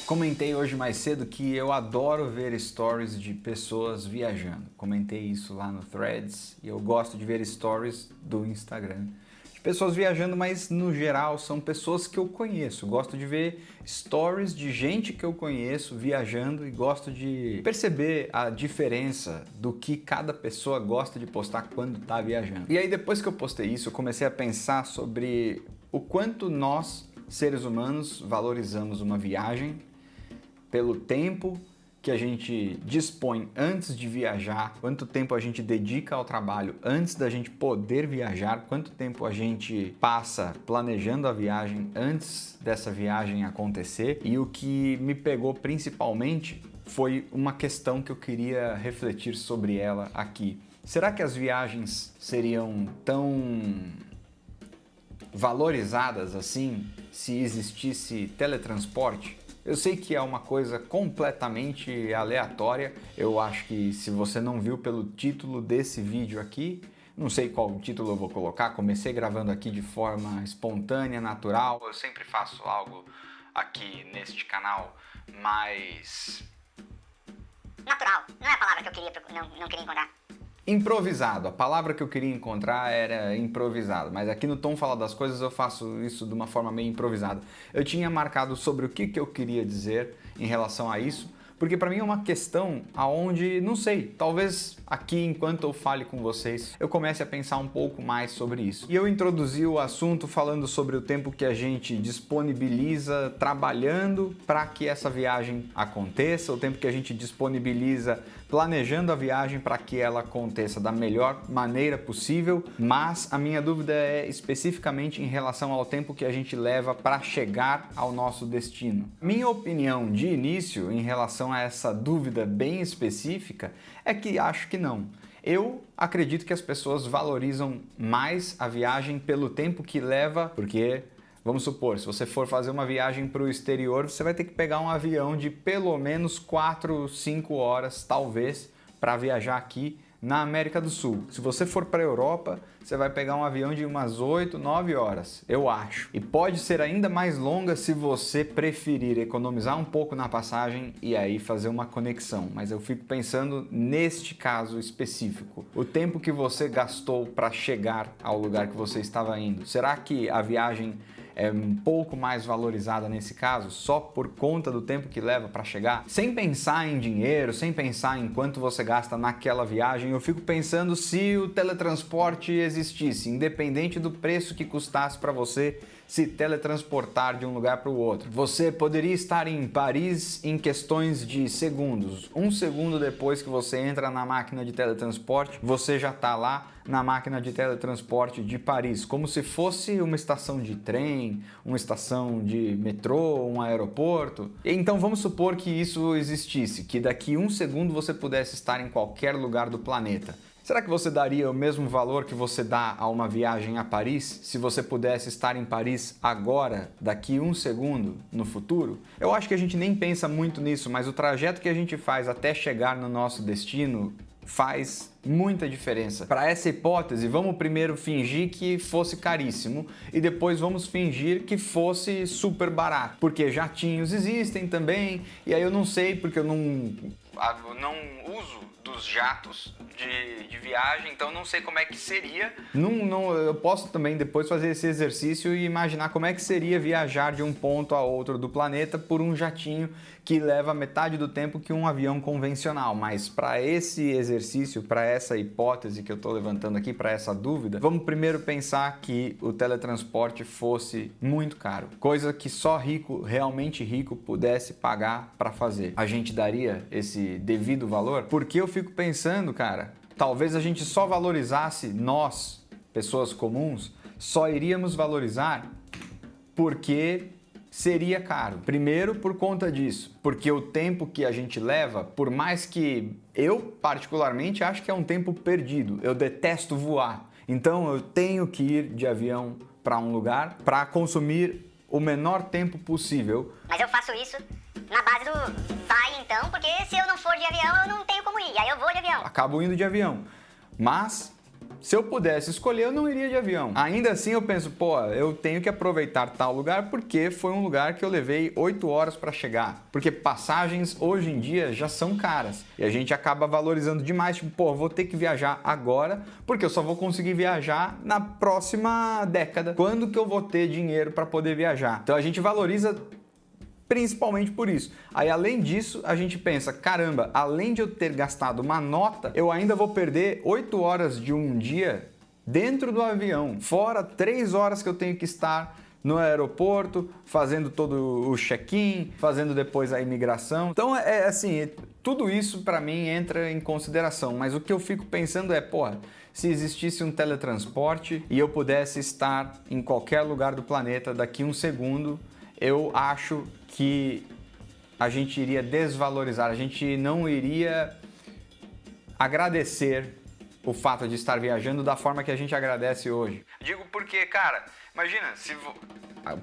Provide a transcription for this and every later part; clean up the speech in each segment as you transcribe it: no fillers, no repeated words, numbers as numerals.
Comentei hoje mais cedo que eu adoro ver stories de pessoas viajando. Comentei isso lá no Threads e eu gosto de ver stories do Instagram de pessoas viajando, mas no geral são pessoas que eu conheço. Gosto de ver stories de gente que eu conheço viajando e gosto de perceber a diferença do que cada pessoa gosta de postar quando está viajando. E aí depois que eu postei isso, eu comecei a pensar sobre o quanto nós, seres humanos, valorizamos uma viagem pelo tempo que a gente dispõe antes de viajar, quanto tempo a gente dedica ao trabalho antes da gente poder viajar, quanto tempo a gente passa planejando a viagem antes dessa viagem acontecer. E o que me pegou principalmente foi uma questão que eu queria refletir sobre ela aqui. Será que as viagens seriam tão valorizadas assim se existisse teletransporte? Eu sei que é uma coisa completamente aleatória, eu acho que se você não viu pelo título desse vídeo aqui, não sei qual título eu vou colocar, comecei gravando aqui de forma espontânea, natural, eu sempre faço algo aqui neste canal, mas... natural, não é a palavra que eu não queria encontrar. Improvisado, a palavra que eu queria encontrar era improvisado, mas aqui no Tom Fala das Coisas eu faço isso de uma forma meio improvisada. Eu tinha marcado sobre o que eu queria dizer em relação a isso, porque para mim é uma questão aonde, não sei, talvez aqui enquanto eu fale com vocês, eu comece a pensar um pouco mais sobre isso. E eu introduzi o assunto falando sobre o tempo que a gente disponibiliza trabalhando para que essa viagem aconteça, o tempo que a gente disponibiliza planejando a viagem para que ela aconteça da melhor maneira possível, mas a minha dúvida é especificamente em relação ao tempo que a gente leva para chegar ao nosso destino. Minha opinião de início em relação a essa dúvida bem específica é que acho que não. Eu acredito que as pessoas valorizam mais a viagem pelo tempo que leva, porque, vamos supor, se você for fazer uma viagem para o exterior, você vai ter que pegar um avião de pelo menos 4, 5 horas, talvez, para viajar aqui na América do Sul. Se você for para a Europa, você vai pegar um avião de umas 8, 9 horas, eu acho. E pode ser ainda mais longa se você preferir economizar um pouco na passagem e aí fazer uma conexão. Mas eu fico pensando neste caso específico. O tempo que você gastou para chegar ao lugar que você estava indo. Será que a viagem é um pouco mais valorizada nesse caso, só por conta do tempo que leva para chegar? Sem pensar em dinheiro, sem pensar em quanto você gasta naquela viagem, eu fico pensando se o teletransporte existisse, independente do preço que custasse para você se teletransportar de um lugar para o outro. Você poderia estar em Paris em questões de segundos. Um segundo depois que você entra na máquina de teletransporte, você já está lá na máquina de teletransporte de Paris, como se fosse uma estação de trem, uma estação de metrô, um aeroporto. Então vamos supor que isso existisse, que daqui um segundo você pudesse estar em qualquer lugar do planeta. Será que você daria o mesmo valor que você dá a uma viagem a Paris se você pudesse estar em Paris agora, daqui um segundo, no futuro? Eu acho que a gente nem pensa muito nisso, mas o trajeto que a gente faz até chegar no nosso destino faz muita diferença. Para essa hipótese, vamos primeiro fingir que fosse caríssimo e depois vamos fingir que fosse super barato, porque jatinhos existem também, e aí eu não sei porque eu não uso dos jatos de viagem, então não sei como é que seria. Eu posso também depois fazer esse exercício e imaginar como é que seria viajar de um ponto a outro do planeta por um jatinho que leva metade do tempo que um avião convencional. Mas para esse exercício, para essa hipótese que eu estou levantando aqui, para essa dúvida, vamos primeiro pensar que o teletransporte fosse muito caro, coisa que só rico, realmente rico, pudesse pagar para fazer. A gente daria esse devido valor? Porque eu fico pensando, cara, talvez a gente só valorizasse, nós, pessoas comuns, só iríamos valorizar porque seria caro. Primeiro por conta disso, porque o tempo que a gente leva, por mais que eu particularmente acho que é um tempo perdido, eu detesto voar, então eu tenho que ir de avião para um lugar para consumir o menor tempo possível. Mas eu faço isso na base do vai então, porque se eu não for de avião eu não tenho como ir, aí eu vou de avião. Acabo indo de avião, mas Se eu pudesse escolher, eu não iria de avião. Ainda assim, eu penso, pô, eu tenho que aproveitar tal lugar porque foi um lugar que eu levei 8 horas para chegar. Porque passagens hoje em dia já são caras. E a gente acaba valorizando demais, tipo, pô, vou ter que viajar agora porque eu só vou conseguir viajar na próxima década. Quando que eu vou ter dinheiro para poder viajar? Então a gente valoriza principalmente por isso. Aí, além disso, a gente pensa, caramba, além de eu ter gastado uma nota, eu ainda vou perder 8 horas de um dia dentro do avião, fora 3 horas que eu tenho que estar no aeroporto, fazendo todo o check-in, fazendo depois a imigração. Então, é assim, tudo isso para mim entra em consideração, mas o que eu fico pensando é, porra, se existisse um teletransporte e eu pudesse estar em qualquer lugar do planeta daqui um segundo, eu acho que a gente iria desvalorizar, a gente não iria agradecer o fato de estar viajando da forma que a gente agradece hoje. Digo porque, cara, imagina,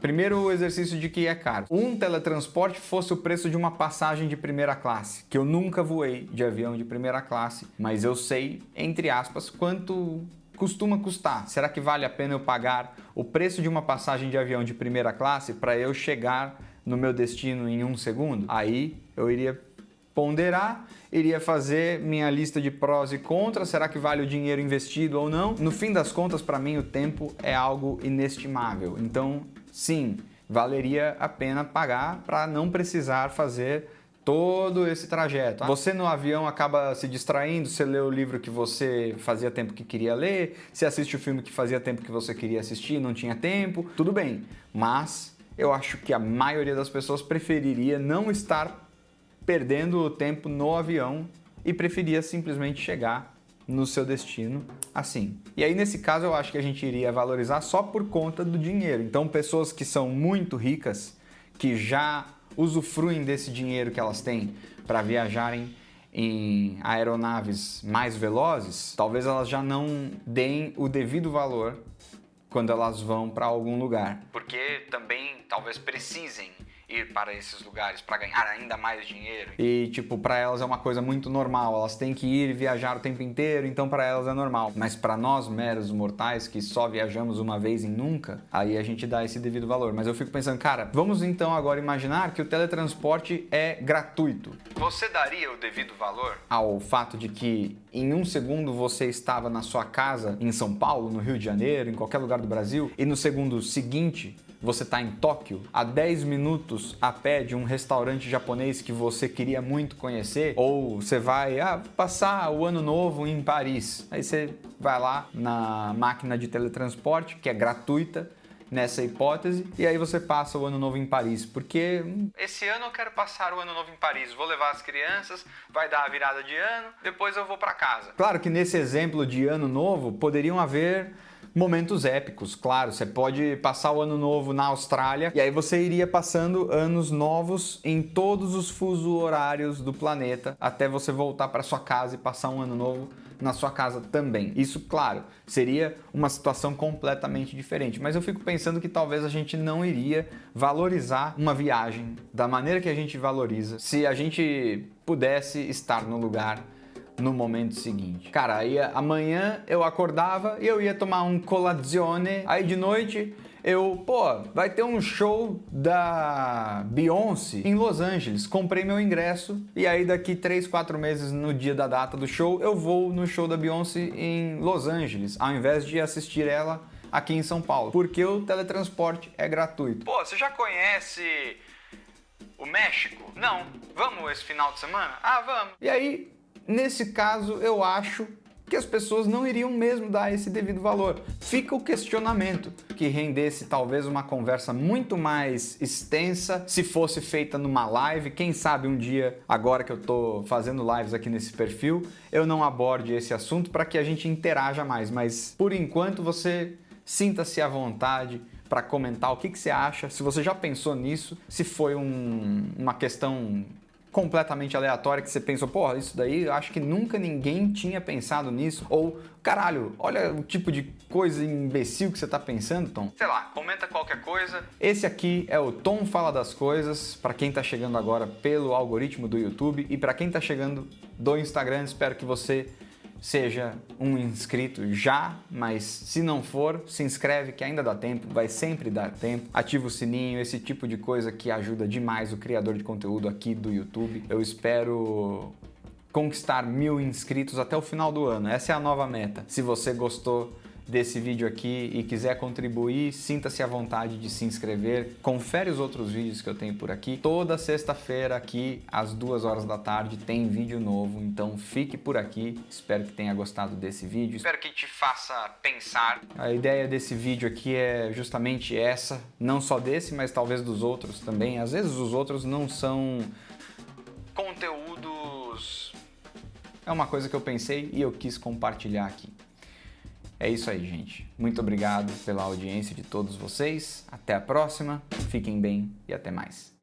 primeiro exercício de que é caro. Um teletransporte fosse o preço de uma passagem de primeira classe, que eu nunca voei de avião de primeira classe, mas eu sei, entre aspas, quanto costuma custar. Será que vale a pena eu pagar o preço de uma passagem de avião de primeira classe para eu chegar no meu destino em um segundo? Aí eu iria ponderar, iria fazer minha lista de prós e contras, será que vale o dinheiro investido ou não? No fim das contas, para mim, o tempo é algo inestimável. Então, sim, valeria a pena pagar para não precisar fazer todo esse trajeto. Você no avião acaba se distraindo, você lê o livro que você fazia tempo que queria ler, você assiste o filme que fazia tempo que você queria assistir e não tinha tempo, tudo bem. Mas eu acho que a maioria das pessoas preferiria não estar perdendo o tempo no avião e preferia simplesmente chegar no seu destino assim. E aí, nesse caso, eu acho que a gente iria valorizar só por conta do dinheiro. Então, pessoas que são muito ricas, que já usufruem desse dinheiro que elas têm para viajarem em aeronaves mais velozes, talvez elas já não deem o devido valor quando elas vão para algum lugar. Porque também talvez precisem ir para esses lugares para ganhar ainda mais dinheiro. E, tipo, para elas é uma coisa muito normal, elas têm que ir e viajar o tempo inteiro, então para elas é normal. Mas para nós, meros mortais, que só viajamos uma vez em nunca, aí a gente dá esse devido valor. Mas eu fico pensando, cara, vamos então agora imaginar que o teletransporte é gratuito. Você daria o devido valor ao fato de que em um segundo você estava na sua casa em São Paulo, no Rio de Janeiro, em qualquer lugar do Brasil, e no segundo seguinte você está em Tóquio, a 10 minutos a pé de um restaurante japonês que você queria muito conhecer, ou você vai passar o ano novo em Paris. Aí você vai lá na máquina de teletransporte, que é gratuita nessa hipótese, e aí você passa o ano novo em Paris, porque esse ano eu quero passar o ano novo em Paris, vou levar as crianças, vai dar a virada de ano, depois eu vou para casa. Claro que nesse exemplo de ano novo poderiam haver momentos épicos, claro, você pode passar o ano novo na Austrália e aí você iria passando anos novos em todos os fusos horários do planeta até você voltar para sua casa e passar um ano novo na sua casa também. Isso, claro, seria uma situação completamente diferente, mas eu fico pensando que talvez a gente não iria valorizar uma viagem da maneira que a gente valoriza se a gente pudesse estar no lugar no momento seguinte. Cara, aí amanhã eu acordava e eu ia tomar um colazione, aí de noite vai ter um show da Beyoncé em Los Angeles, comprei meu ingresso e aí daqui 3, 4 meses no dia da data do show, eu vou no show da Beyoncé em Los Angeles, ao invés de assistir ela aqui em São Paulo, porque o teletransporte é gratuito. Pô, você já conhece o México? Não. Vamos esse final de semana? Ah, vamos. E aí, nesse caso, eu acho que as pessoas não iriam mesmo dar esse devido valor. Fica o questionamento, que rendesse talvez uma conversa muito mais extensa se fosse feita numa live. Quem sabe um dia, agora que eu tô fazendo lives aqui nesse perfil, eu não aborde esse assunto para que a gente interaja mais. Mas, por enquanto, você sinta-se à vontade para comentar o que você acha, se você já pensou nisso, se foi uma questão completamente aleatória que você pensou, porra, isso daí eu acho que nunca ninguém tinha pensado nisso, ou caralho, olha o tipo de coisa imbecil que você tá pensando, Tom. Sei lá, comenta qualquer coisa. Esse aqui é o Tom Fala das Coisas, para quem tá chegando agora pelo algoritmo do YouTube e para quem tá chegando do Instagram, espero que você seja um inscrito já, mas se não for, se inscreve que ainda dá tempo, vai sempre dar tempo. Ativa o sininho, esse tipo de coisa que ajuda demais o criador de conteúdo aqui do YouTube. Eu espero conquistar 1000 inscritos até o final do ano. Essa é a nova meta. Se você gostou desse vídeo aqui e quiser contribuir, sinta-se à vontade de se inscrever. Confere os outros vídeos que eu tenho por aqui. Toda sexta-feira aqui, às 2 horas da tarde, tem vídeo novo, então fique por aqui. Espero que tenha gostado desse vídeo. Espero que te faça pensar. A ideia desse vídeo aqui é justamente essa, não só desse, mas talvez dos outros também. Às vezes os outros não são conteúdos... É uma coisa que eu pensei e eu quis compartilhar aqui. É isso aí, gente. Muito obrigado pela audiência de todos vocês. Até a próxima. Fiquem bem e até mais.